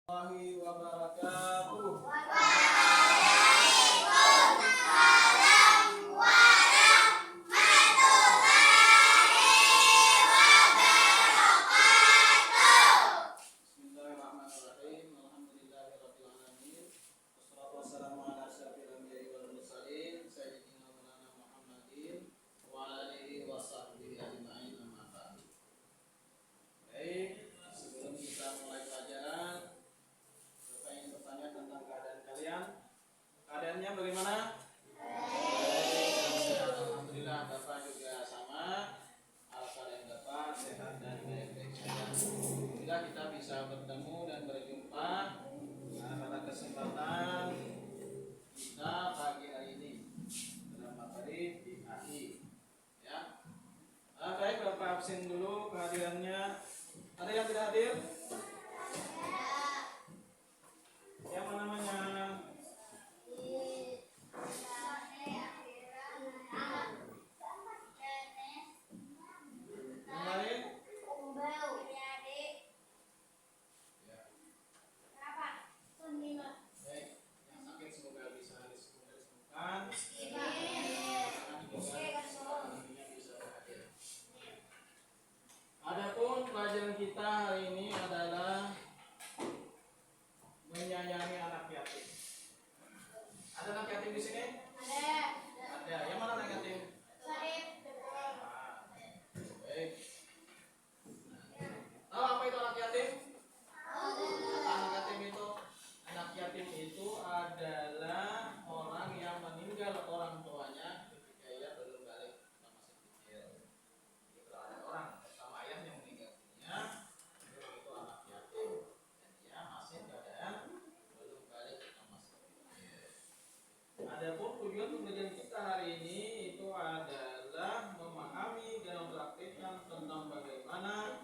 Warahmatullahi wabarakatuh. Bismillahirrahmanirrahim. Alhamdulillahirabbil alamin. Wassalatu wassalamu ala asyrofil anbiya'i wal mursalin sayyidina maulana Muhammadin wa ala alihi wa sahbihi ajma'in, amma ba'd. Baik, sebelum kita mulai pelajaran, Bapak ingin bertanya tentang keadaan kalian. Keadaannya bagaimana? Alhamdulillah, Bapak juga sama. Keadaan Bapak sehat dan baik-baik saja. Alhamdulillah kita bisa bertemu dan berjumpa pada kesempatan kita pagi hari ini dalam materi PAI. Ya. Baik, Bapak absen dulu kehadirannya. Ada yang tidak hadir? Yang mana namanya? Yang lain? Ya. Baik, yang sakit semoga bisa disembuhkan. Adapun pelajaran kita hari ini adalah menyayangi anak yatim. Ada anak yatim di sini? Ada. Yang mana anak yatim? Baik. Tahu apa itu anak yatim? Anak yatim itu adalah orang yang meninggal orang tuanya ketika ia belum balik atau masih kecil. Jadi kalau ada orang sama ayah yang meninggal dunia, itu anak yatim dan dia masih keadaan belum balik atau masih kecil. Adapun tujuan pembelajaran kita hari ini itu adalah memahami dan mempraktikkan tentang bagaimana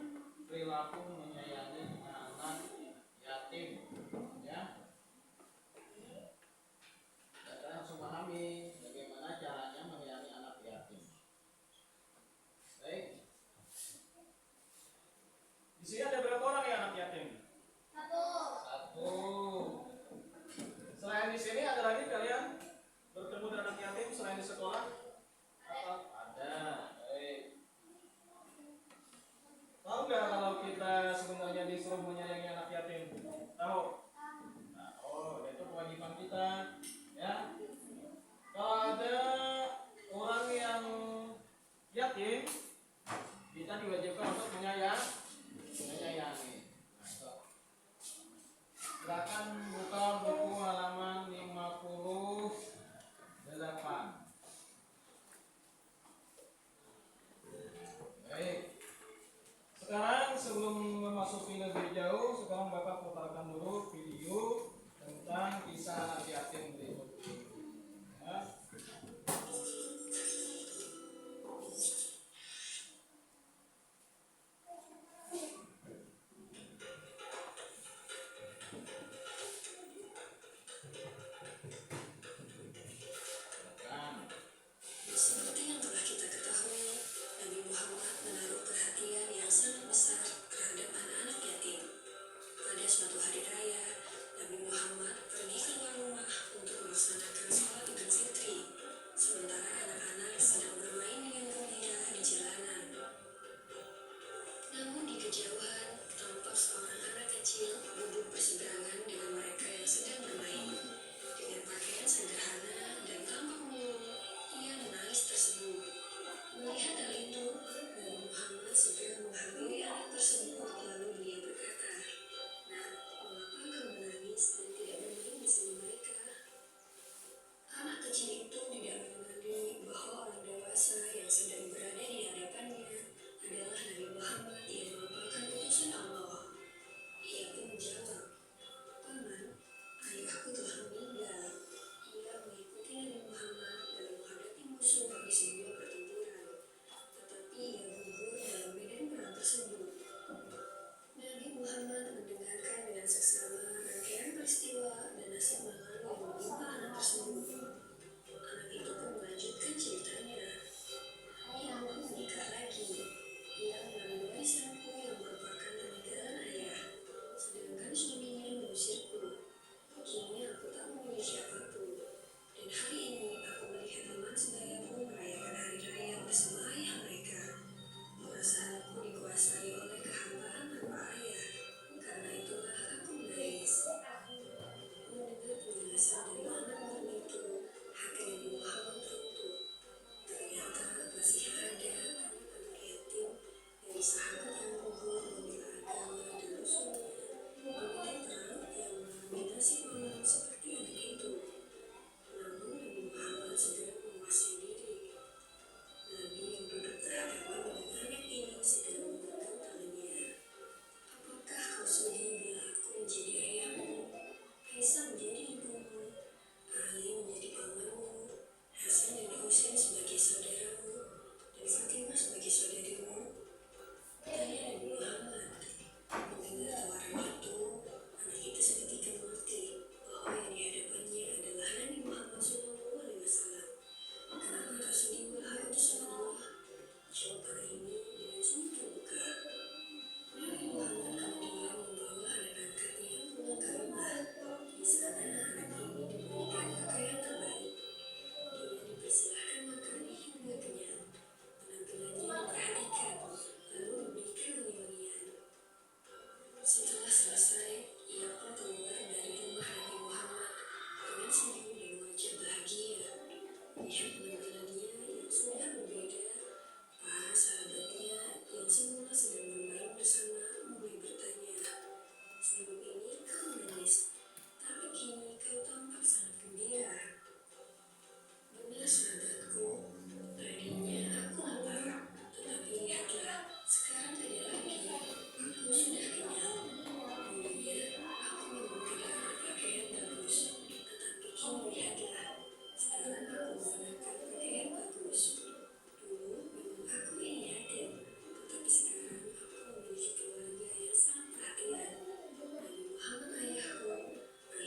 perilaku menyayangi anak yatim. Ya. Kita harus memahami bagaimana caranya menyayangi anak yatim. Baik. Di sini ada berapa orang ya anak yatim? Satu. Selain di sini ada lagi kalian bertemu dengan anak yatim selain di sekolah? Atau ada? Baik. Tahu nggak kalau kita sebenarnya disuruh menyayangi anak yatim? Tahu? Nah, itu kewajiban kita. Ya. Kalau ada orang yang yatim, kita diwajibkan untuk menyayangi. Nah, itu. Silakan buka buku halaman 58. Baik. Sekarang sebelum memasuki lebih jauh, sekarang Bapak putarkan dulu video tentang kisah anak yatim berikut ini. Ya. Seperti yang telah kita ketahui, Nabi Muhammad menaruh perhatian yang sangat besar terhadap anak-anak yatim. Pada suatu hari raya, Nabi Muhammad pergi keluar rumah untuk melaksanakan sholat Idul Fitri, sementara anak-anak sedang bermain dengan gembira di jalanan. Namun di kejauhan, tampak seorang anak kecil duduk berseberangan dengan mereka yang sedang bermain. Dengan pakaian sederhana dan tampak murung, ia menangis terseduh. Melihat hal itu, Nabi Muhammad segera menghampiri anak tersebut, lalu beliau berkata, "Nak, mengapa kau menangis dan tidak bermain bersama mereka?" Anak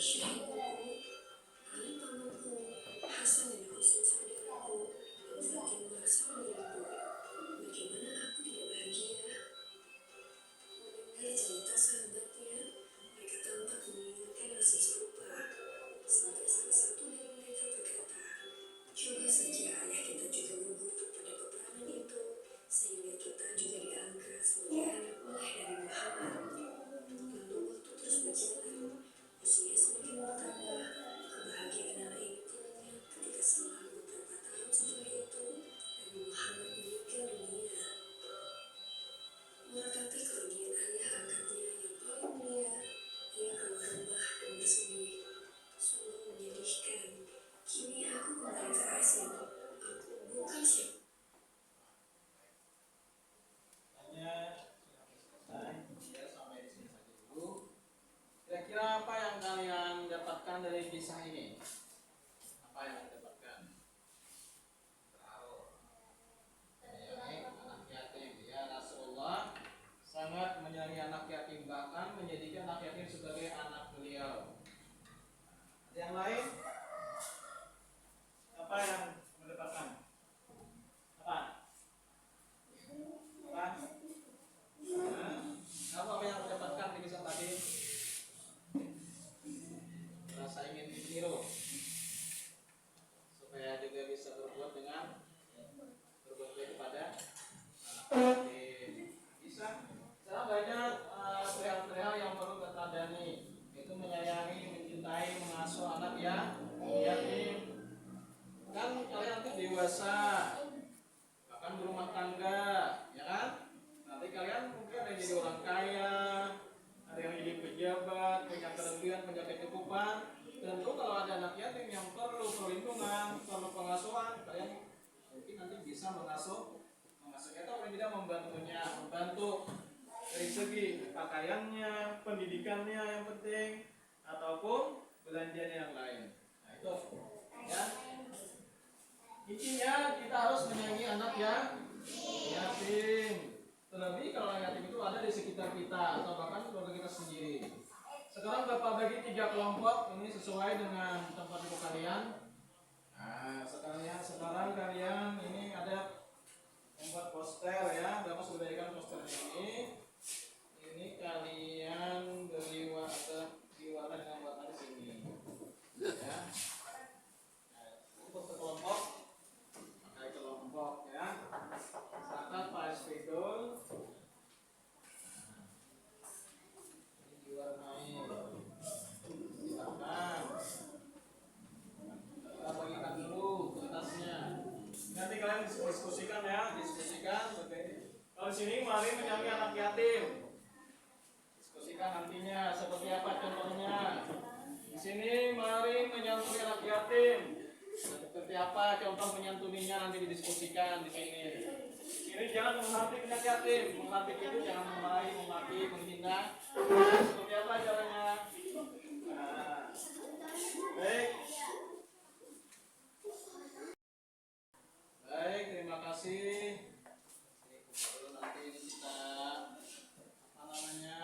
syahidku, Ali pamanku, Hasan dan Husain saudaraku, dan Fatimah saudariku. Bagaimana aku tidak bahagia? Mendengar cerita sahabatnya, mereka tampak menginginkan nasib serupa. Sampai salah satu dari mereka berkata, coba saja ayah kita juga berguru pada peperangan itu, sehingga kita juga diangkat sebagai anak oleh Nabi Muhammad. Lalu waktu terus berjalan, usia semakin bertambah, kebahagiaan anak ini pun lenyap ketika selang beberapa tahun setelah itu, Nabi Muhammad meninggal dunia. Meratapi kerugian ayah angkatnya yang paling mulia, ia keluar rumah dan bersedih. Sungguh menyedihkan. Kini aku kembali terasing. Aku bukan siapa. Hanya sudah selesai, ya sampai di sini saja dulu. Kira-kira apa yang kalian dapatkan dari kisah ini? Apa yang didapatkan? Terharu. Menyayangi anak yatim. Ya, Rasulullah sangat menyayangi anak yatim, bahkan menjadikan anak yatim sebagai anak beliau. Ada yang lain? Apa yang mendapatkan? Apa? Apa yang mendapatkan di kisah tadi? Rasa ingin ditiru, supaya juga bisa berbuat baik kepada anak yatim. Bisa. Sekarang banyak perihal-perihal yang perlu kita tadani, yaitu menyayangi, mencintai, mengasuh anak yatim. Kan kalian nanti dewasa, bahkan berumah tangga, ya kan? Nanti kalian mungkin ada yang jadi orang kaya, ada yang jadi pejabat, punya kelebihan, punya kecukupan. Tentu kalau ada anak yatim yang perlu perlindungan, perlu pengasuhan, kalian mungkin nanti bisa mengasuhnya atau paling tidak membantu dari segi pakaiannya, pendidikannya yang penting, ataupun belanjanya yang lain. Nah itu, ya. Intinya kita harus menyayangi anak yatim. Terlebih kalau yatim itu ada di sekitar kita atau bahkan keluarga kita sendiri. Sekarang Bapak bagi 3 kelompok, ini sesuai dengan tempat ibu kalian. Nah, sekarang kalian ini ada membuat poster ya. Bapak sudah berikan posternya ini. Ini kalian beri warna dengan warna di sini. Ya. Nah, untuk kelompok, pakai kelompok ya. Silakan Pak Spidol. Ini diwarnai. Silakan. Kita bagikan dulu kertasnya. Nanti kalian diskusikan ya, kalau di sini mari menyayangi anak yatim. Diskusikan nantinya seperti apa contohnya. Di sini mari menyantuni anak yatim. Seperti apa contoh menyantuninya nanti didiskusikan di sini. Ini jangan menghardik anak yatim. Menghardik itu jangan memarahi, memaki, menghina. Seperti apa caranya? Nah, baik. Baik, terima kasih. Nanti kita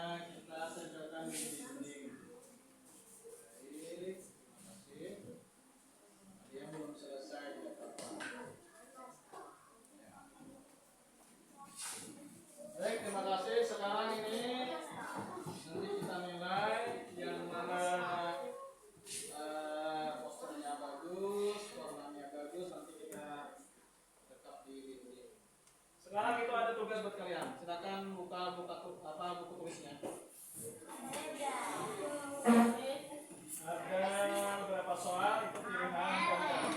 kita tempelkan di dinding. Baik, terima kasih. Ada yang belum selesai tidak apa-apa. Ya. Baik, terima kasih. Sekarang ini nanti kita nilai yang mana posternya bagus, warnanya bagus, nanti kita tetap di dinding. Sekarang itu ada tugas buat kalian. Silakan buka buku tulisnya. Ada beberapa soal itu pilihan kalian.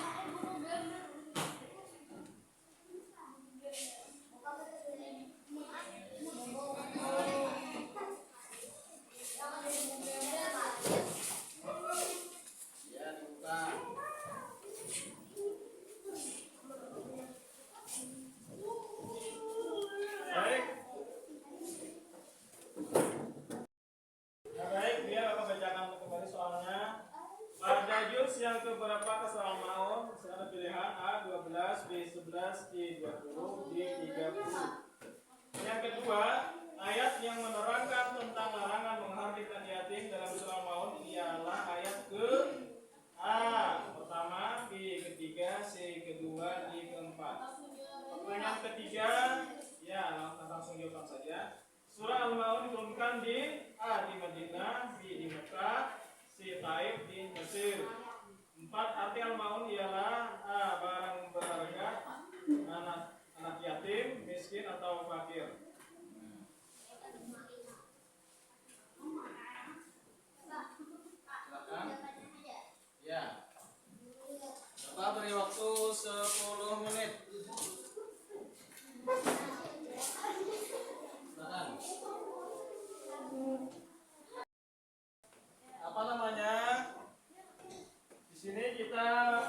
Ya, dibuka. Baik. Baik, biar Bapak bacakan kembali soalnya. Pada juz yang keberapa kesoal maun, ada pilihan A 12, B 11, C 20, D 30. Yang kedua, ayat yang menerangkan tentang larangan menghardik yatim dalam surah Maun ialah ayat yang ketiga, ya langsung jawab saja. Surah Al-Maun diturunkan di A di Madinah, B di Mekah, C Taif di Mesir. 4. Arti Al-Maun ialah A. Barang berharga, anak yatim, miskin atau fakir. Silakan. Ya. Bapak beri waktu 10 menit. Silakan. Apa namanya? Di sini kita,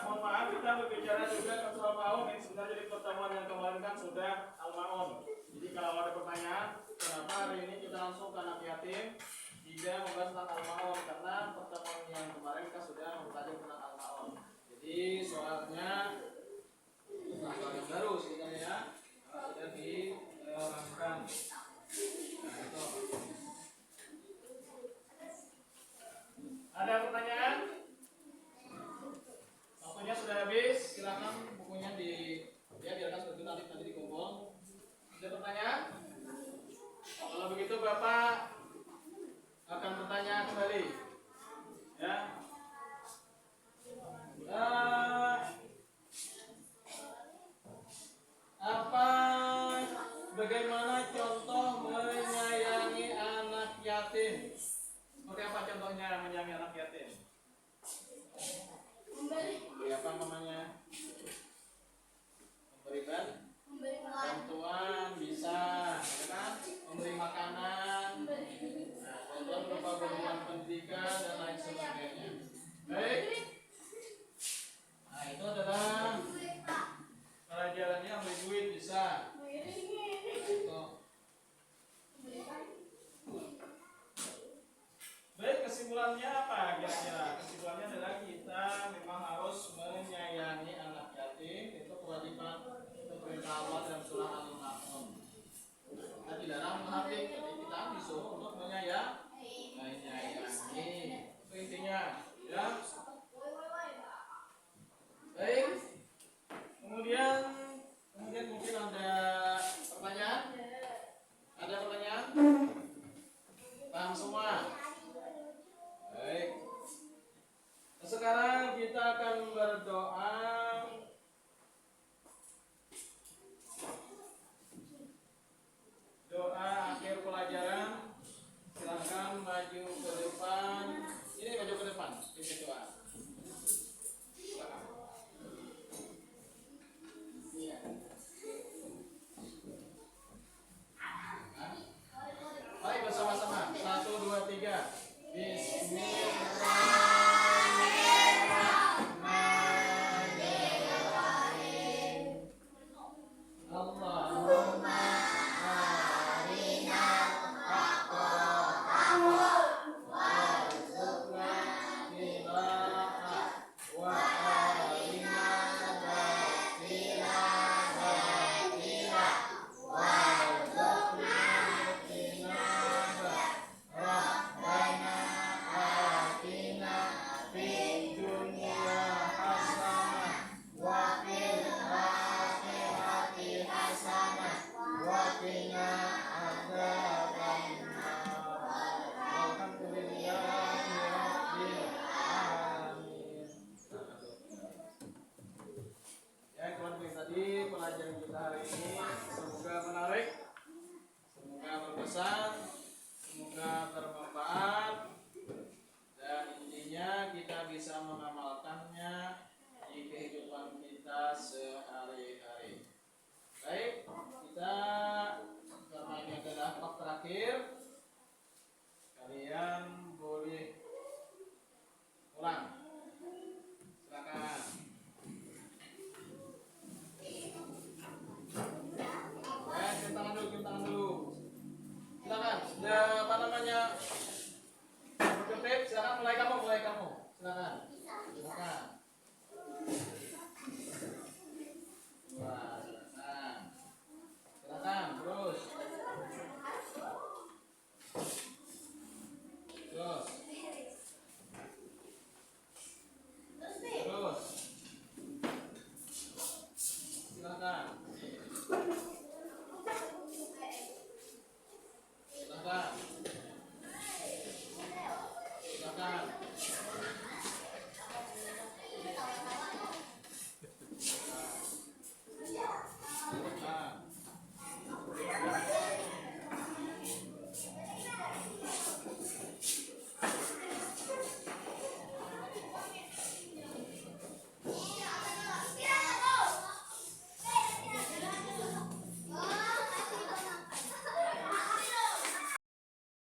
mohon maaf, kita berbicara juga tentang Al-Maun. Ini sebenarnya di pertemuan yang kemarin kan sudah Al-Maun. Jadi kalau ada pertanyaan, kenapa hari ini kita langsung ke anak yatim, tidak membahas tentang Al-Maun, karena pertemuan yang kemarin kita sudah membahas tentang Al-Maun. Jadi soalnya soal yang baru sebenarnya ya, sudah diorangkan. Nah, itu. Ada pertanyaan? Waktunya sudah habis, silakan bukunya biarkan seperti itu, nanti dikumpul. Ada pertanyaan? Kalau begitu Bapak akan bertanya kembali. Ya. Bagaimana contoh menyayangi anak yatim? Seperti apa contohnya menyayangi anak yatim? Apa namanya? Memberikan bantuan bisa, ya kan? Memberi makanan, bantuan berupa bantuan pendidikan dan lain sebagainya. Baik. Nah itu adalah pelajarannya memberi duit bisa. Itu. Baik, kesimpulannya apa kira-kira? Kesimpulannya adalah kita memang harus menyayangi anak yatim. Itu kewajiban perintah Allah dalam surah Al-Maun. Kita dilarang menghakimi, jadi kita disuruh untuk menyayangi. Itu intinya, ya. Baik. Kemudian mungkin ada pertanyaan? Ada pertanyaan? Paham semua? Baik. Sekarang kita akan berdoa. Doa akhir pelajaran. Silakan maju ke depan. Ini maju ke depan. Ini doa. Silakan. Baik, bersama-sama. 1, 2, 3. Bismillahirrahmanirrahim. Allahumma arina haqqahu warzuqna tibaa wa arina batila batila warzuqna tinaba Rabbana atina fid dunya hasanah wa fil akhirati hasanah wa qina adzabannar. Walhamdulillahi rabbil alamin. Ya, kemudian tadi pelajaran kita hari ini semoga menarik, semoga berkesan, semoga bermanfaat, dan intinya kita bisa mengamalkannya di kehidupan kita sehari-hari. Baik, kita karena ini adalah bab terakhir, kalian boleh pulang. Silakan. Cium tangan dulu. Silakan. Apa namanya? Berkutip, silakan mulai kamu. Silakan.